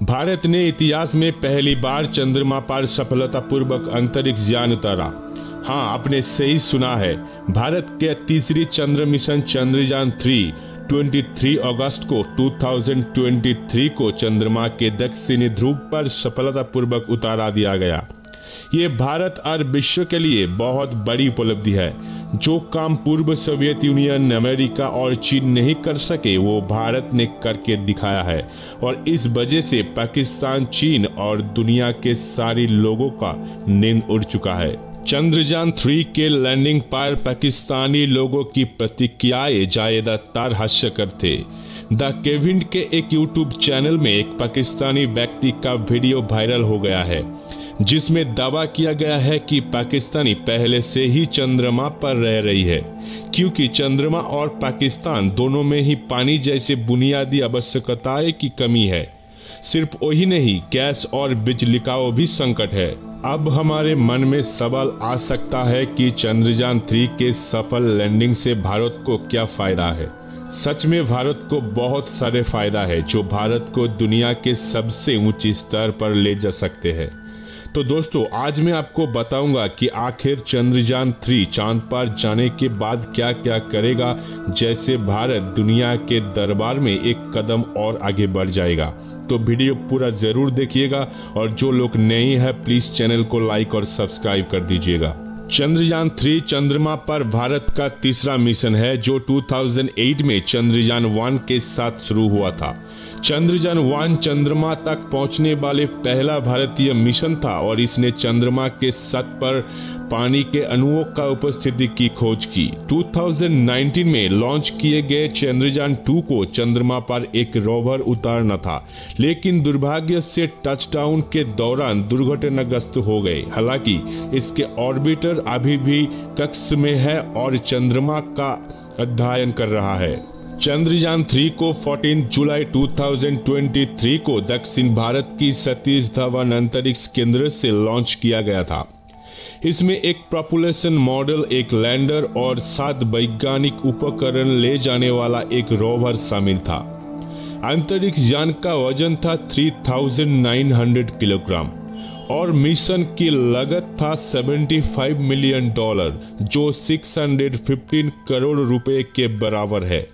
भारत ने इतिहास में पहली बार चंद्रमा पर सफलतापूर्वक अंतरिक्ष यान उतारा। हाँ, आपने सही सुना है। भारत के तीसरी चंद्र मिशन चंद्रयान 3 23 अगस्त को 2023 को चंद्रमा के दक्षिणी ध्रुव पर सफलतापूर्वक उतारा दिया गया। ये भारत और विश्व के लिए बहुत बड़ी उपलब्धि है। जो काम पूर्व सोवियत यूनियन, अमेरिका और चीन नहीं कर सके वो भारत ने करके दिखाया है और इस वजह से पाकिस्तान, चीन और दुनिया के सारे लोगों का नींद उड़ चुका है। चंद्रयान 3 के लैंडिंग पर पाकिस्तानी लोगों की प्रतिक्रियाएं ज्यादातर हास्यकर थे। द केविन के एक यूट्यूब चैनल में एक पाकिस्तानी व्यक्ति का वीडियो वायरल हो गया है जिसमें दावा किया गया है कि पाकिस्तानी पहले से ही चंद्रमा पर रह रही है, क्योंकि चंद्रमा और पाकिस्तान दोनों में ही पानी जैसे बुनियादी आवश्यकताएं की कमी है। सिर्फ वही नहीं, गैस और बिजली का भी संकट है। अब हमारे मन में सवाल आ सकता है कि चंद्रयान 3 के सफल लैंडिंग से भारत को क्या फायदा है। सच में भारत को बहुत सारे फायदा है जो भारत को दुनिया के सबसे ऊंचे स्तर पर ले जा सकते हैं। तो दोस्तों, आज मैं आपको बताऊंगा कि आखिर चंद्रयान 3 चांद पर जाने के बाद क्या क्या करेगा, जैसे भारत दुनिया के दरबार में एक कदम और आगे बढ़ जाएगा। तो वीडियो पूरा जरूर देखिएगा और जो लोग नए हैं प्लीज चैनल को लाइक और सब्सक्राइब कर दीजिएगा। चंद्रयान 3 चंद्रमा पर भारत का तीसरा मिशन है जो 2008 में चंद्रयान 1 के साथ शुरू हुआ था। चंद्रयान 1 चंद्रमा तक पहुंचने वाले पहला भारतीय मिशन था और इसने चंद्रमा के सतह पर पानी के अणुओं का उपस्थिति की खोज की। 2019 में लॉन्च किए गए चंद्रयान 2 को चंद्रमा पर एक रोवर उतारना था, लेकिन दुर्भाग्य से टचडाउन के दौरान दुर्घटनाग्रस्त हो गए। हालांकि इसके ऑर्बिटर अभी भी कक्षा में है और चंद्रमा का अध्ययन कर रहा है। चंद्रयान 3 को 14 जुलाई 2023 को दक्षिण भारत की सतीश धवन अंतरिक्ष केंद्र से लॉन्च किया गया था। इसमें एक प्रॉपुलेशन मॉडल, एक लैंडर और 7 वैज्ञानिक उपकरण ले जाने वाला एक रोवर शामिल था। अंतरिक्ष यान का वजन था 3900 किलोग्राम और मिशन की लागत था $75 मिलियन, जो 615 करोड़ रुपए के बराबर है।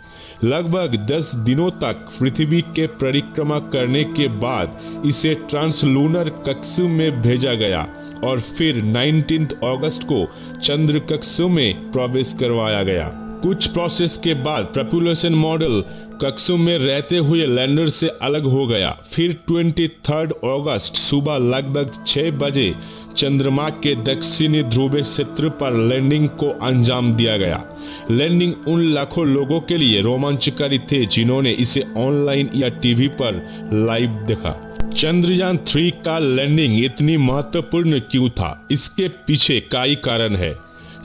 लगभग 10 दिनों तक पृथ्वी के परिक्रमा करने के बाद इसे ट्रांसलूनर कक्षा में भेजा गया और फिर 19 अगस्त को चंद्र कक्षा में प्रवेश करवाया गया। कुछ प्रोसेस के बाद प्रॉपुलेशन मॉडल कक्षा में रहते हुए लैंडर से अलग हो गया। फिर 23 अगस्त सुबह लगभग 6 बजे चंद्रमा के दक्षिणी ध्रुवीय क्षेत्र पर लैंडिंग को अंजाम दिया गया। लैंडिंग उन लाखों लोगों के लिए रोमांचकारी थे जिन्होंने इसे ऑनलाइन या टीवी पर लाइव देखा। चंद्रयान 3 का लैंडिंग इतनी महत्वपूर्ण क्यों था? इसके पीछे कई कारण है।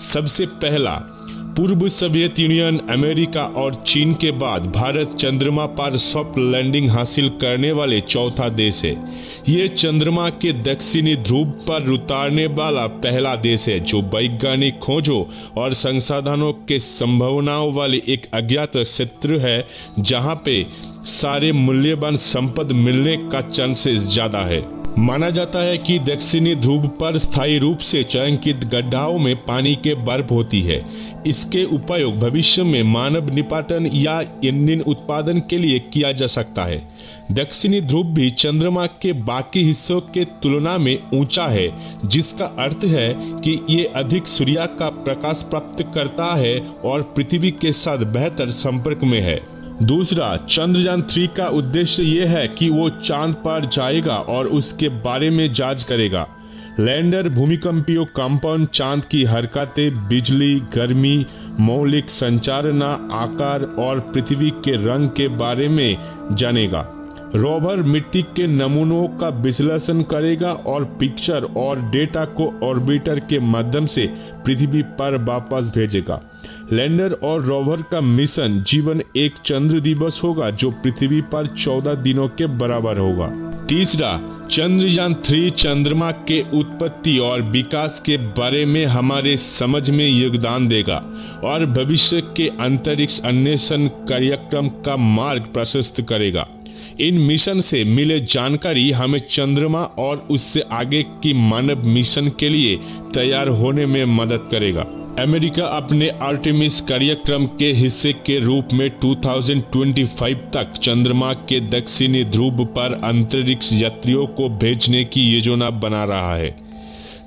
सबसे पहला, पूर्व सोवियत यूनियन, अमेरिका और चीन के बाद भारत चंद्रमा पर सॉफ्ट लैंडिंग हासिल करने वाले चौथा देश है। ये चंद्रमा के दक्षिणी ध्रुव पर उतारने वाला पहला देश है जो वैज्ञानिक खोजों और संसाधनों के संभावनाओं वाले एक अज्ञात क्षेत्र है जहां पे सारे मूल्यवान संपद मिलने का चांसेस ज्यादा है। माना जाता है कि दक्षिणी ध्रुव पर स्थायी रूप से छायांकित गड्ढाओं में पानी के बर्फ होती है। इसके उपयोग भविष्य में मानव निपातन या ईंधन उत्पादन के लिए किया जा सकता है। दक्षिणी ध्रुव भी चंद्रमा के बाकी हिस्सों के तुलना में ऊंचा है, जिसका अर्थ है कि ये अधिक सूर्य का प्रकाश प्राप्त करता है और पृथ्वी के साथ बेहतर संपर्क में है। दूसरा, चंद्रयान 3 का उद्देश्य यह है कि वो चांद पर जाएगा और उसके बारे में जांच करेगा। लैंडर भूमिकंपीय कंपन, चांद की हरकतें, बिजली, गर्मी, मौलिक संरचना, आकार और पृथ्वी के रंग के बारे में जानेगा। रोवर मिट्टी के नमूनों का विश्लेषण करेगा और पिक्चर और डेटा को ऑर्बिटर के माध्यम से पृथ्वी पर वापस भेजेगा। लैंडर और रोवर का मिशन जीवन एक चंद्र दिवस होगा जो पृथ्वी पर 14 दिनों के बराबर होगा। तीसरा, चंद्रयान 3 चंद्रमा के उत्पत्ति और विकास के बारे में हमारे समझ में योगदान देगा और भविष्य के अंतरिक्ष अन्वेषण कार्यक्रम का मार्ग प्रशस्त करेगा। इन मिशन से मिले जानकारी हमें चंद्रमा और उससे आगे की मानव मिशन के लिए तैयार होने में मदद करेगा। अमेरिका अपने आर्टेमिस कार्यक्रम के हिस्से के रूप में 2025 तक चंद्रमा के दक्षिणी ध्रुव पर अंतरिक्ष यात्रियों को भेजने की योजना बना रहा है।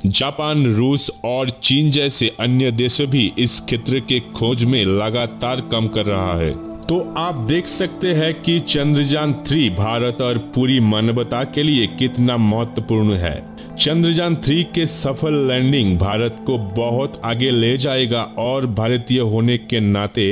जापान, रूस और चीन जैसे अन्य देश भी इस क्षेत्र के खोज में लगातार काम कर रहा है। तो आप देख सकते हैं कि चंद्रयान 3 भारत और पूरी मानवता के लिए कितना महत्वपूर्ण है। चंद्रयान 3 के सफल लैंडिंग भारत को बहुत आगे ले जाएगा और भारतीय होने के नाते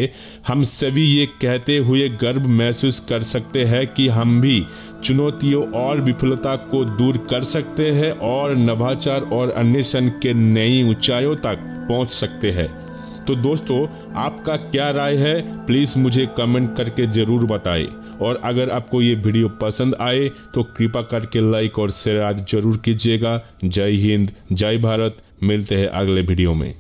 हम सभी ये कहते हुए गर्व महसूस कर सकते हैं कि हम भी चुनौतियों और विफलता को दूर कर सकते हैं और नवाचार और अन्वेषण के नई ऊंचाइयों तक पहुंच सकते हैं। तो दोस्तों, आपका क्या राय है, प्लीज़ मुझे कमेंट करके ज़रूर बताएं। और अगर आपको ये वीडियो पसंद आए तो कृपा करके लाइक और शेयर जरूर कीजिएगा। जय हिंद, जय भारत। मिलते हैं अगले वीडियो में।